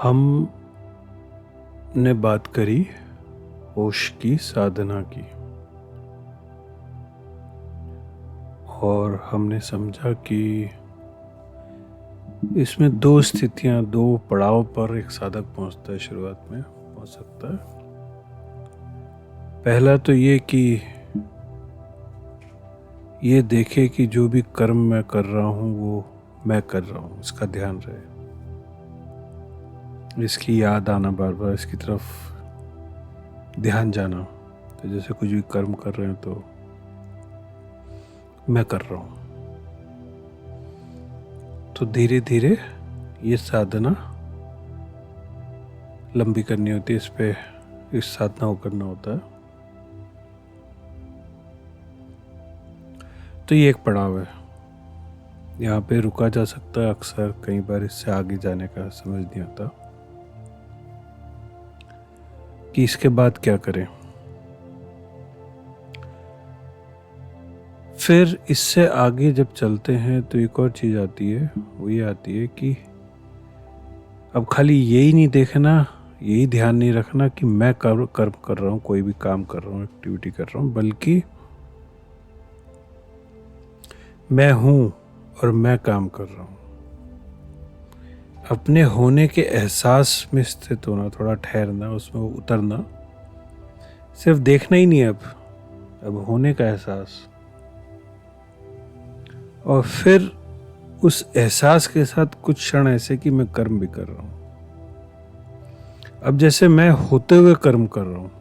हमने बात करी होश की साधना की और हमने समझा कि इसमें दो स्थितियां, दो पड़ाव पर एक साधक पहुंचता है, शुरुआत में पहुंच सकता है। पहला तो ये कि ये देखे कि जो भी कर्म मैं कर रहा हूँ वो मैं कर रहा हूँ, इसका ध्यान रहे, इसकी याद आना बार बार, इसकी तरफ ध्यान जाना। तो जैसे कुछ भी कर्म कर रहे हैं तो मैं कर रहा हूँ। तो धीरे धीरे ये साधना लंबी करनी होती है, इस साधना को करना होता है। तो ये एक पड़ाव है, यहाँ पे रुका जा सकता है। अक्सर कई बार इससे आगे जाने का समझ नहीं आता कि इसके बाद क्या करें। फिर इससे आगे जब चलते हैं तो एक और चीज़ आती है, वो ये आती है कि अब खाली यही नहीं देखना, यही ध्यान नहीं रखना कि मैं कर्म कर रहा हूँ, कोई भी काम कर रहा हूँ, एक्टिविटी कर रहा हूँ, बल्कि मैं हूँ और मैं काम कर रहा हूँ। अपने होने के एहसास में स्थित होना, थोड़ा ठहरना, उसमें उतरना। सिर्फ देखना ही नहीं, अब होने का एहसास, और फिर उस एहसास के साथ कुछ क्षण ऐसे कि मैं कर्म भी कर रहा हूँ। अब जैसे मैं होते हुए कर्म कर रहा हूँ,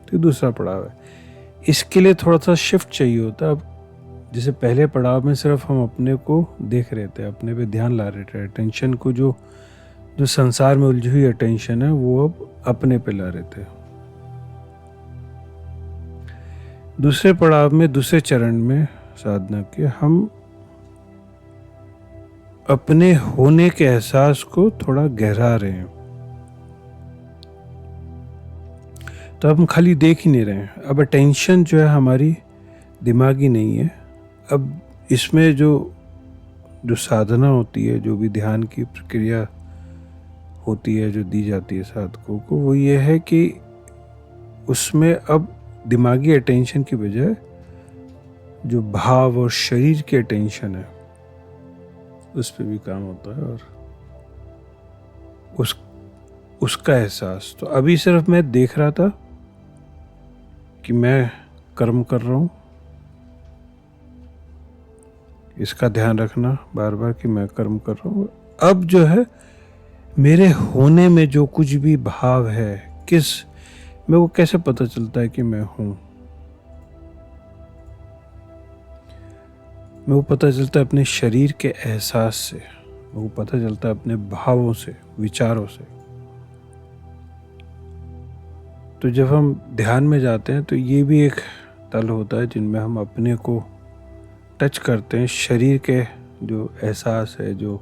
तो दूसरा पड़ाव है। इसके लिए थोड़ा सा शिफ्ट चाहिए होता है। अब जैसे पहले पड़ाव में सिर्फ हम अपने को देख रहे थे, अपने पे ध्यान ला रहे थे, अटेंशन को, जो संसार में उलझी हुई अटेंशन है वो अब अपने पे ला रहे थे। दूसरे पड़ाव में, दूसरे चरण में साधना के, हम अपने होने के एहसास को थोड़ा गहरा रहे हैं। तो अब हम खाली देख ही नहीं रहे हैं। अब अटेंशन जो है हमारी दिमागी नहीं है। अब इसमें जो साधना होती है, जो भी ध्यान की प्रक्रिया होती है, जो दी जाती है साधकों को, वो ये है कि उसमें अब दिमागी अटेंशन की बजाय जो भाव और शरीर की अटेंशन है उस पर भी काम होता है, और उसका एहसास। तो अभी सिर्फ मैं देख रहा था कि मैं कर्म कर रहा हूँ, इसका ध्यान रखना बार बार कि मैं कर्म कर रहा हूँ। अब जो है मेरे होने में जो कुछ भी भाव है, मैं वो कैसे पता चलता है कि मैं हूं? मैं वो पता चलता है अपने शरीर के एहसास से, वो पता चलता है अपने भावों से, विचारों से। तो जब हम ध्यान में जाते हैं तो ये भी एक तल होता है जिनमें हम अपने को टच करते हैं। शरीर के जो एहसास है, जो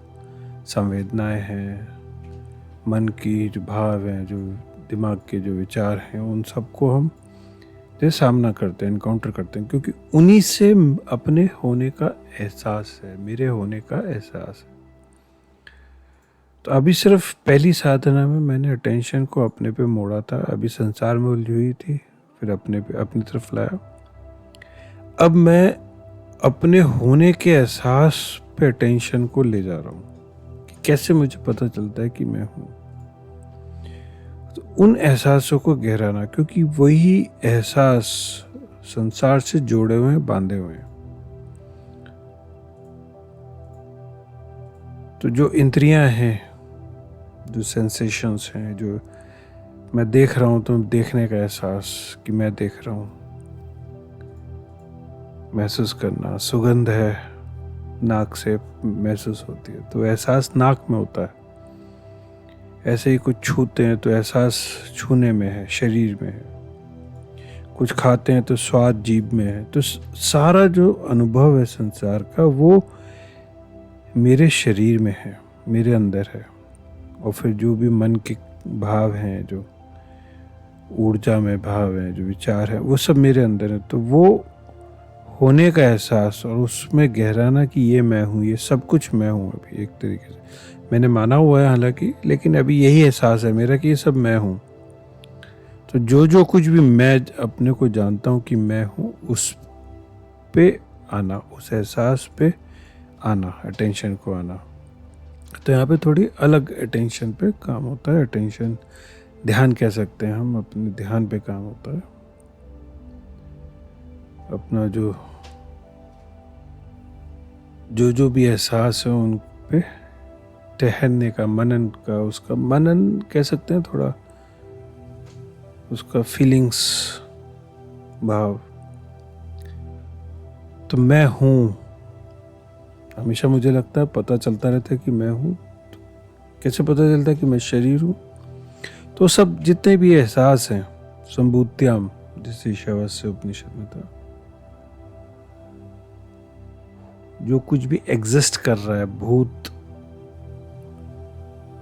संवेदनाएं हैं, मन की जो भाव हैं, जो दिमाग के जो विचार हैं, उन सबको हम सामना करते हैं, इनकाउंटर करते हैं, क्योंकि उन्हीं से अपने होने का एहसास है, मेरे होने का एहसास है। तो अभी सिर्फ पहली साधना में मैंने अटेंशन को अपने पे मोड़ा था। अभी संसार में उलझी हुई थी, फिर अपने तरफ लाया। अब मैं अपने होने के एहसास पे अटेंशन को ले जा रहा हूँ कि कैसे मुझे पता चलता है कि मैं हूँ। तो उन एहसासों को गहराना, क्योंकि वही एहसास संसार से जोड़े हुए हैं, बांधे हुए हैं। तो जो इंद्रियां हैं, जो सेंसेशंस हैं, जो मैं देख रहा हूँ, तो देखने का एहसास कि मैं देख रहा हूँ, महसूस करना। सुगंध है, नाक से महसूस होती है, तो एहसास नाक में होता है। ऐसे ही कुछ छूते हैं तो एहसास छूने में है, शरीर में है। कुछ खाते हैं तो स्वाद जीभ में है। तो सारा जो अनुभव है संसार का, वो मेरे शरीर में है, मेरे अंदर है। और फिर जो भी मन के भाव हैं, जो ऊर्जा में भाव हैं, जो विचार हैं, वो सब मेरे अंदर है। तो वो होने का एहसास और उसमें गहराना कि ये मैं हूँ, ये सब कुछ मैं हूँ। अभी एक तरीके से मैंने माना हुआ है हालांकि, लेकिन अभी यही एहसास है मेरा कि ये सब मैं हूँ। तो जो जो कुछ भी मैं अपने को जानता हूँ कि मैं हूँ, उस पे आना, उस एहसास पे आना, अटेंशन को आना। तो यहाँ पे थोड़ी अलग अटेंशन पे काम होता है। अटेंशन ध्यान कह सकते हैं हम, अपने ध्यान पे काम होता है। अपना जो जो जो भी एहसास है उन पे ठहरने का, मनन का, उसका मनन कह सकते हैं थोड़ा, उसका फीलिंग्स, भाव। तो मैं हूँ, हमेशा मुझे लगता है पता चलता रहता है कि मैं हूँ। तो कैसे पता चलता है कि मैं शरीर हूँ? तो सब जितने भी एहसास हैं, संभूत्याम, जिसे ईशावास्य उपनिषद में था, जो कुछ भी एग्जिस्ट कर रहा है, भूत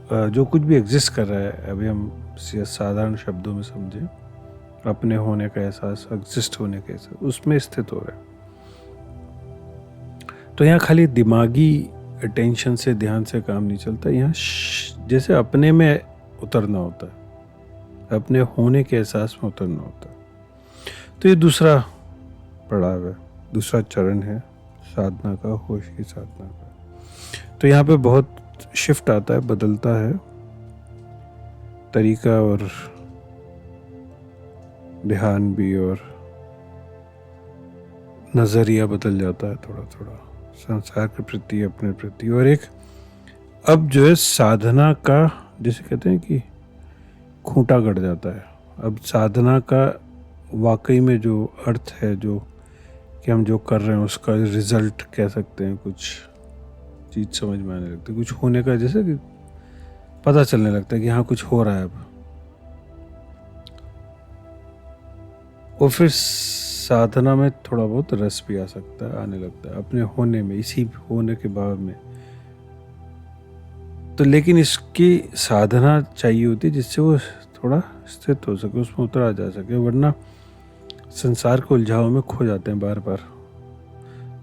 जो कुछ भी एग्जिस्ट कर रहा है, अभी हम साधारण शब्दों में समझें, अपने होने का एहसास, एग्जिस्ट होने का एहसास, उसमें स्थित हो रहा है। तो यहाँ खाली दिमागी अटेंशन से, ध्यान से काम नहीं चलता। यहाँ जैसे अपने में उतरना होता है, अपने होने के एहसास में उतरना होता है। तो ये दूसरा पड़ाव है, दूसरा चरण है साधना का, होश की साधना का। तो यहाँ पे बहुत शिफ्ट आता है, बदलता है तरीका और ध्यान भी, और नजरिया बदल जाता है थोड़ा थोड़ा संसार के प्रति, अपने प्रति। और एक अब जो है साधना का, जैसे कहते हैं कि खूंटा गड़ जाता है। अब साधना का वाकई में जो अर्थ है, जो कि हम जो कर रहे हैं उसका रिजल्ट कह सकते हैं, कुछ चीज़ समझ में आने लगती है, कुछ होने का, जैसे कि पता चलने लगता है कि हाँ कुछ हो रहा है अब। और फिर साधना में थोड़ा बहुत रस भी आ सकता है, आने लगता है अपने होने में, इसी होने के भाव में। तो लेकिन इसकी साधना चाहिए होती है जिससे वो थोड़ा स्थित हो सके, उसमें उतरा जा सके, वरना संसार को उलझाव में खो जाते हैं बार बार।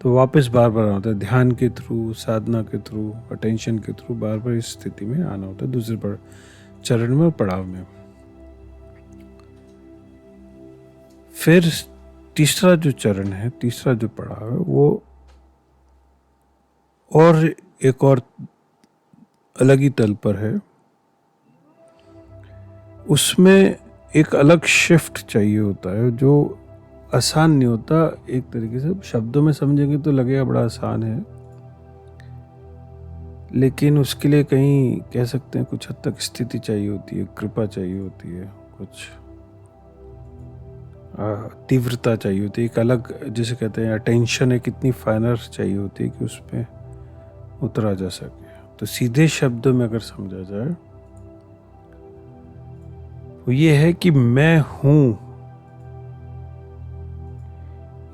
तो वापस बार बार आना होता है, ध्यान के थ्रू, साधना के थ्रू, अटेंशन के थ्रू बार बार इस स्थिति में आना होता है, दूसरे चरण में और पड़ाव में। फिर तीसरा जो चरण है, तीसरा जो पड़ाव है, वो और एक और अलग ही तल पर है। उसमें एक अलग शिफ्ट चाहिए होता है, जो आसान नहीं होता। एक तरीके से शब्दों में समझेंगे तो लगेगा बड़ा आसान है, लेकिन उसके लिए कहीं कह सकते हैं कुछ हद तक स्थिति चाहिए होती है, कृपा चाहिए होती है, कुछ तीव्रता चाहिए होती है, एक अलग, जिसे कहते हैं अटेंशन, एक इतनी फाइनर चाहिए होती है कि उस पर उतरा जा सके। तो सीधे शब्दों में अगर समझा जाए तो ये है कि मैं हूं,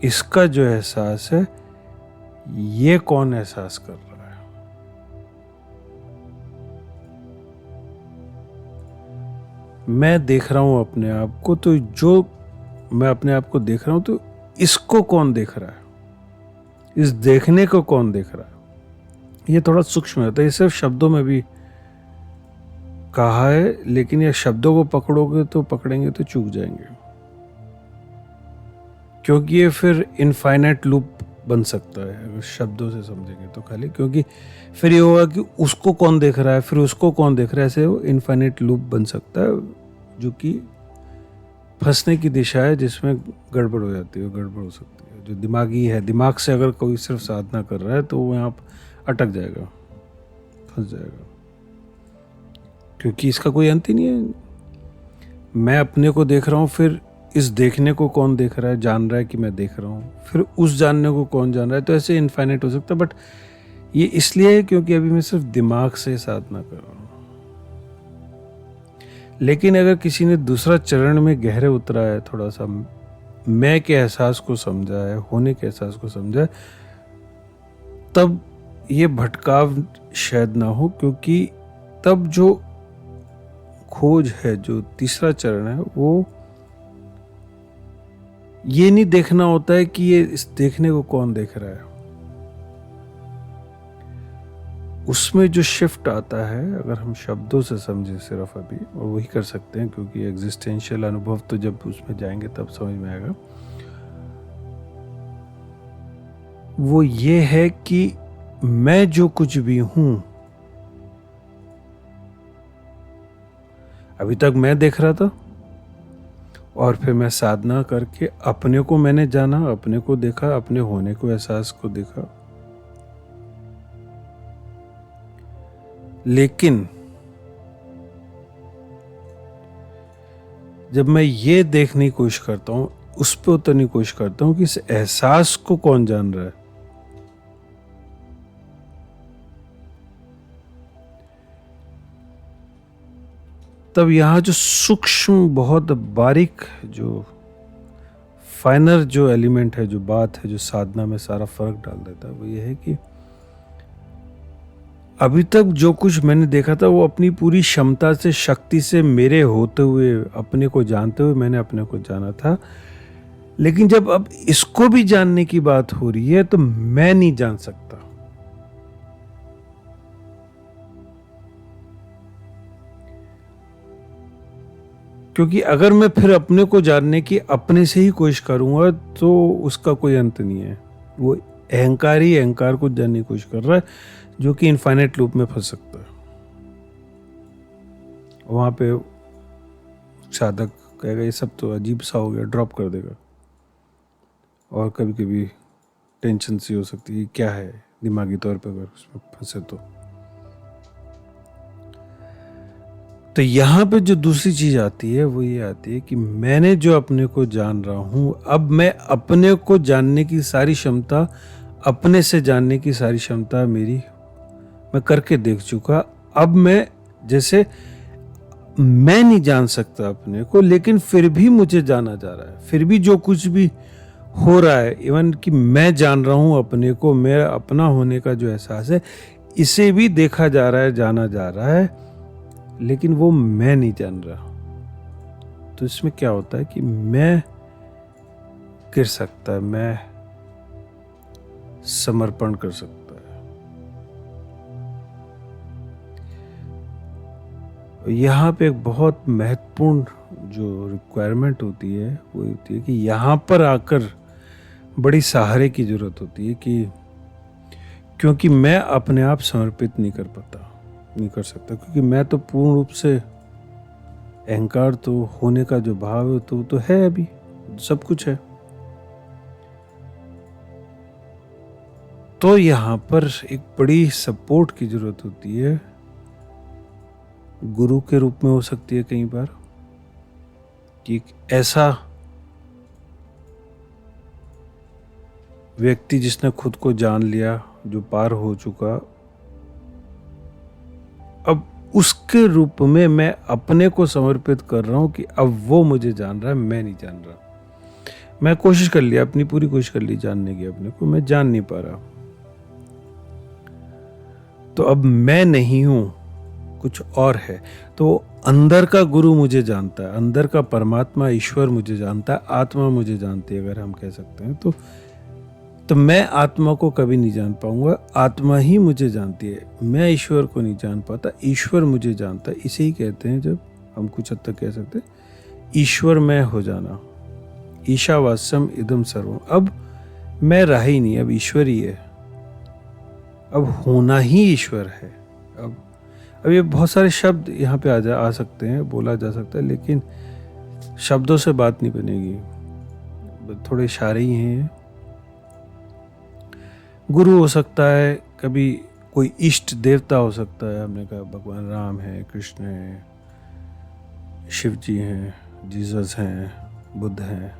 इसका जो एहसास है, ये कौन एहसास कर रहा है? मैं देख रहा हूं अपने आप को, तो जो मैं अपने आप को देख रहा हूं, तो इसको कौन देख रहा है? इस देखने को कौन देख रहा है? ये थोड़ा सूक्ष्म होता है, ये सिर्फ शब्दों में भी कहा है, लेकिन ये शब्दों को पकड़ोगे तो, पकड़ेंगे तो चूक जाएंगे, क्योंकि ये फिर इनफाइनाइट लूप बन सकता है अगर शब्दों से समझेंगे तो खाली। क्योंकि फिर ये होगा कि उसको कौन देख रहा है, फिर उसको कौन देख रहा है, ऐसे वो इनफाइनाइट लूप बन सकता है, जो कि फंसने की दिशा है, जिसमें गड़बड़ हो जाती है, गड़बड़ हो सकती है। जो दिमागी है, दिमाग से अगर कोई सिर्फ साधना कर रहा है तो वो यहाँ अटक जाएगा, फंस जाएगा, क्योंकि इसका कोई अंत ही नहीं है। मैं अपने को देख रहा हूँ, फिर इस देखने को कौन देख रहा है, जान रहा है कि मैं देख रहा हूँ, फिर उस जानने को कौन जान रहा है। तो ऐसे इनफाइनाइट हो सकता है, बट ये इसलिए है क्योंकि अभी मैं सिर्फ दिमाग से साधना कर रहा हूँ। लेकिन अगर किसी ने दूसरा चरण में गहरे उतरा है, थोड़ा सा मैं के एहसास को समझा है, होने के एहसास को समझा है, तब ये भटकाव शायद ना हो, क्योंकि तब जो खोज है, जो तीसरा चरण है, वो ये नहीं देखना होता है कि ये इस देखने को कौन देख रहा है। उसमें जो शिफ्ट आता है, अगर हम शब्दों से समझें सिर्फ अभी, और वही कर सकते हैं क्योंकि एग्जिस्टेंशियल अनुभव तो जब उसमें जाएंगे तब समझ में आएगा, वो ये है कि मैं जो कुछ भी हूं, अभी तक मैं देख रहा था और फिर मैं साधना करके अपने को मैंने जाना, अपने को देखा, अपने होने को, एहसास को देखा। लेकिन जब मैं ये देखने की कोशिश करता हूं, उस पर उतरने की कोशिश करता हूं कि इस एहसास को कौन जान रहा है, तब यहां जो सूक्ष्म, बहुत बारीक, जो फाइनर जो एलिमेंट है, जो बात है, जो साधना में सारा फर्क डाल देता है, वो ये है कि अभी तक जो कुछ मैंने देखा था वो अपनी पूरी क्षमता से, शक्ति से, मेरे होते हुए, अपने को जानते हुए मैंने अपने को जाना था। लेकिन जब अब इसको भी जानने की बात हो रही है तो मैं नहीं जान सकता। क्योंकि अगर मैं फिर अपने को जानने की अपने से ही कोशिश करूंगा तो उसका कोई अंत नहीं है। वो अहंकार ही अहंकार को जानने की कोशिश कर रहा है, जो कि इनफाइनाइट लूप में फंस सकता है। वहां पे साधक कहेगा ये सब तो अजीब सा हो गया, ड्रॉप कर देगा। और कभी कभी टेंशन सी हो सकती है, क्या है, दिमागी तौर पे अगर उसमें फंसे तो यहाँ पे जो दूसरी चीज आती है वो ये आती है कि मैंने जो अपने को जान रहा हूं, अब मैं अपने को जानने की सारी क्षमता, अपने से जानने की सारी क्षमता मेरी मैं करके देख चुका। अब मैं जैसे मैं नहीं जान सकता अपने को, लेकिन फिर भी मुझे जाना जा रहा है, फिर भी जो कुछ भी हो रहा है, इवन कि मैं जान रहा हूं अपने को, मेरा अपना होने का जो एहसास है, इसे भी देखा जा रहा है, जाना जा रहा है, लेकिन वो मैं नहीं जान रहा। तो इसमें क्या होता है कि मैं गिर सकता है, मैं समर्पण कर सकता है। यहाँ पे एक बहुत महत्वपूर्ण जो रिक्वायरमेंट होती है वो होती है कि यहाँ पर आकर बड़ी सहारे की जरूरत होती है, कि क्योंकि मैं अपने आप समर्पित नहीं कर सकता, क्योंकि मैं तो पूर्ण रूप से अहंकार, तो होने का जो भाव है तो है, अभी सब कुछ है। तो यहाँ पर एक बड़ी सपोर्ट की जरूरत होती है, गुरु के रूप में हो सकती है कई बार, कि एक ऐसा व्यक्ति जिसने खुद को जान लिया, जो पार हो चुका, अब उसके रूप में मैं अपने को समर्पित कर रहा हूं कि अब वो मुझे जान रहा है, मैं नहीं जान रहा। मैं कोशिश कर लिया, अपनी पूरी कोशिश कर ली जानने की अपने को, मैं जान नहीं पा रहा। तो अब मैं नहीं हूं, कुछ और है। तो अंदर का गुरु मुझे जानता है, अंदर का परमात्मा, ईश्वर मुझे जानता है, आत्मा मुझे जानती है, अगर हम कह सकते हैं तो मैं आत्मा को कभी नहीं जान पाऊंगा, आत्मा ही मुझे जानती है। मैं ईश्वर को नहीं जान पाता, ईश्वर मुझे जानता है। इसे ही कहते हैं, जब हम कुछ हद तक कह सकते हैं, ईश्वर मैं हो जाना। ईशावास्यम इदम सर्वम। अब मैं रहा ही नहीं, अब ईश्वर ही है, अब होना ही ईश्वर है। अब ये बहुत सारे शब्द यहाँ पे आ सकते हैं, बोला जा सकता है, लेकिन शब्दों से बात नहीं बनेगी, थोड़े इशारे ही हैं। गुरु हो सकता है, कभी कोई इष्ट देवता हो सकता है, हमने कहा भगवान राम है, कृष्ण है, शिव जी हैं, जीसस हैं, बुद्ध हैं।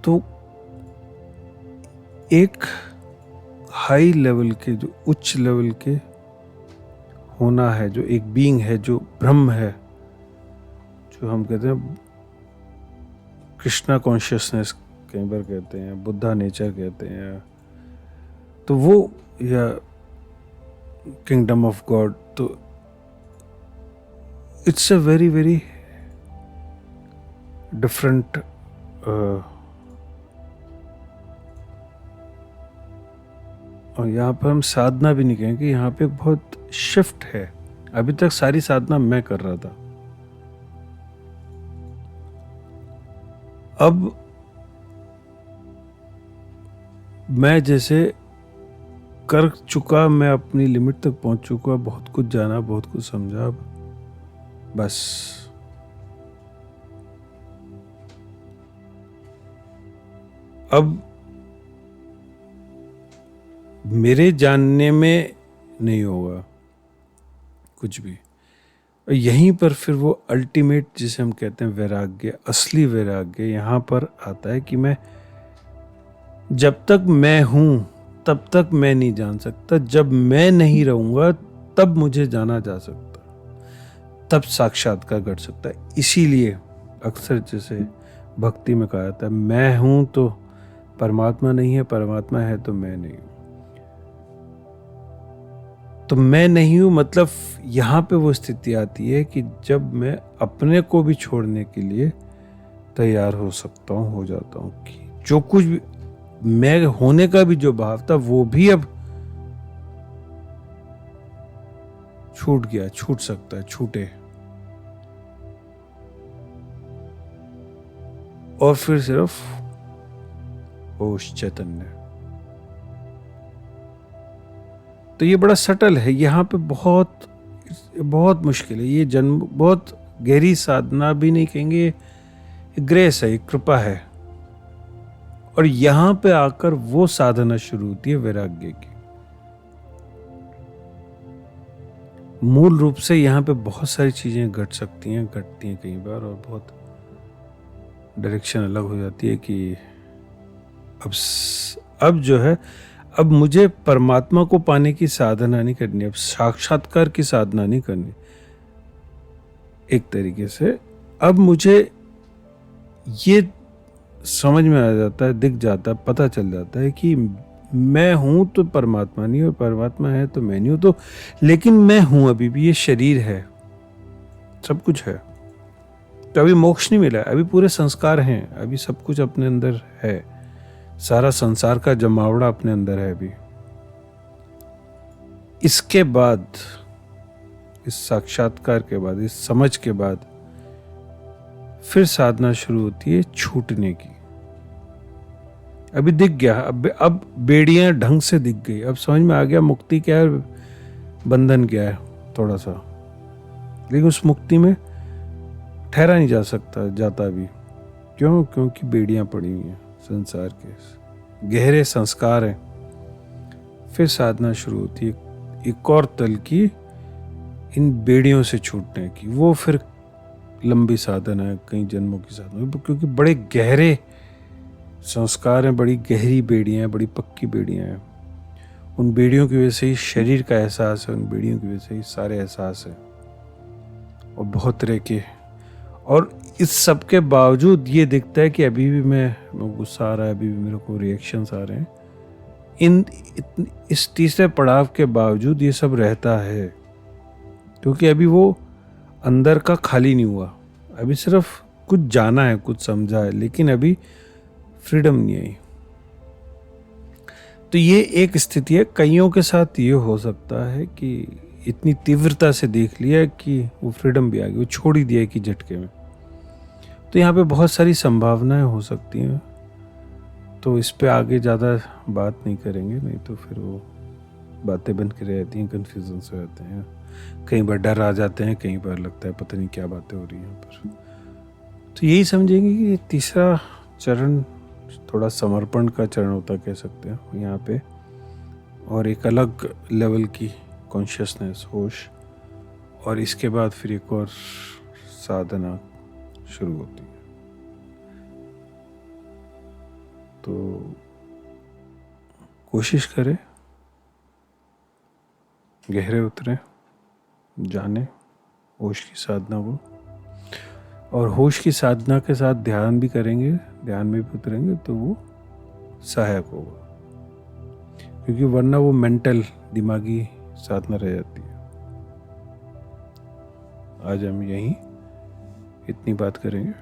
तो एक हाई लेवल के, जो उच्च लेवल के होना है, जो एक बीइंग है, जो ब्रह्म है, जो हम कहते हैं कृष्णा कॉन्शियसनेस कई बार कहते हैं, बुद्धा नेचर कहते हैं, तो वो, या किंगडम ऑफ गॉड, तो it's a very very different और यहाँ पर हम साधना भी नहीं कहेंगे, यहाँ पे बहुत शिफ्ट है। अभी तक सारी साधना मैं कर रहा था, अब मैं जैसे कर चुका, मैं अपनी लिमिट तक पहुंच चुका, बहुत कुछ जाना, बहुत कुछ समझा, अब बस अब मेरे जानने में नहीं होगा कुछ भी। और यहीं पर फिर वो अल्टीमेट जिसे हम कहते हैं वैराग्य, असली वैराग्य यहाँ पर आता है कि मैं जब तक मैं हूं तब तक मैं नहीं जान सकता, जब मैं नहीं रहूंगा तब मुझे जाना जा सकता, तब साक्षात्कार घट सकता है। इसीलिए अक्सर जैसे भक्ति में कहा जाता है, मैं हूं तो परमात्मा नहीं है, परमात्मा है तो मैं नहीं हूं। तो मैं नहीं हूं मतलब यहाँ पे वो स्थिति आती है कि जब मैं अपने को भी छोड़ने के लिए तैयार हो सकता हूँ, हो जाता हूँ कि जो कुछ भी मैं होने का भी जो भाव था वो भी अब छूट गया, छूट सकता है, छूटे। और फिर सिर्फ होश, चैतन्य। तो ये बड़ा सटल है, यहाँ पे बहुत बहुत मुश्किल है। ये जन्म बहुत गहरी साधना भी नहीं कहेंगे, ग्रेस है, कृपा है। और यहां पे आकर वो साधना शुरू होती है वैराग्य की। मूल रूप से यहाँ पे बहुत सारी चीजें घट सकती हैं, घटती हैं कई बार, और बहुत डायरेक्शन अलग हो जाती है कि अब जो है, अब मुझे परमात्मा को पाने की साधना नहीं करनी, अब साक्षात्कार की साधना नहीं करनी। एक तरीके से अब मुझे ये समझ में आ जाता है, दिख जाता है, पता चल जाता है कि मैं हूं तो परमात्मा नहीं, और परमात्मा है तो मैं नहीं हूं। तो लेकिन मैं हूं, अभी भी ये शरीर है, सब कुछ है। तो अभी मोक्ष नहीं मिला, अभी पूरे संस्कार हैं, अभी सब कुछ अपने अंदर है, सारा संसार का जमावड़ा अपने अंदर है अभी। इसके बाद, इस साक्षात्कार के बाद, इस समझ के बाद फिर साधना शुरू होती है छूटने की। अभी दिख गया, अब बेड़ियां ढंग से दिख गई, अब समझ में आ गया मुक्ति क्या है, बंधन क्या है थोड़ा सा। लेकिन उस मुक्ति में ठहरा नहीं जा सकता, जाता भी। क्यों? क्योंकि बेड़ियां पड़ी हुई हैं, संसार के गहरे संस्कार हैं। फिर साधना शुरू होती है एक और तल की, इन बेड़ियों से छूटने की। वो फिर लंबी साधना है, कई जन्मों की साधना, क्योंकि बड़े गहरे संस्कार हैं, बड़ी गहरी बेड़ियां हैं, बड़ी पक्की बेड़ियां हैं। उन बेड़ियों की वजह से ही शरीर का एहसास है, उन बेड़ियों की वजह से ही सारे एहसास है, और बहुत तरह के। और इस सब के बावजूद ये दिखता है कि अभी भी मैं गुस्सा आ रहा है, अभी भी मेरे को रिएक्शंस आ रहे हैं। इस तीसरे पड़ाव के बावजूद ये सब रहता है, क्योंकि अभी वो अंदर का खाली नहीं हुआ। अभी सिर्फ कुछ जाना है, कुछ समझा है, लेकिन अभी फ्रीडम नहीं आई। तो ये एक स्थिति है। कईयों के साथ ये हो सकता है कि इतनी तीव्रता से देख लिया कि वो फ्रीडम भी आ गई, वो छोड़ ही दिया कि झटके में। तो यहाँ पे बहुत सारी संभावनाएं हो सकती हैं। तो इस पे आगे ज़्यादा बात नहीं करेंगे, नहीं तो फिर वो बातें बन के रहती हैं, कन्फ्यूजन से रहते हैं, कई बार डर आ जाते हैं, कई बार लगता है पता नहीं क्या बातें हो रही हैं यहाँ पर। तो यही समझेंगे कि तीसरा चरण थोड़ा समर्पण का चरण होता, कह सकते हैं यहाँ पे, और एक अलग लेवल की कॉन्शियसनेस, होश। और इसके बाद फिर एक और साधना शुरू होती है। तो कोशिश करें, गहरे उतरें, जाने होश की साधना को, और होश की साधना के साथ ध्यान भी करेंगे, ध्यान में भी उतरेंगे तो वो सहायक होगा, क्योंकि वरना वो मेंटल, दिमागी साधना रह जाती है। आज हम यहीं इतनी बात करेंगे।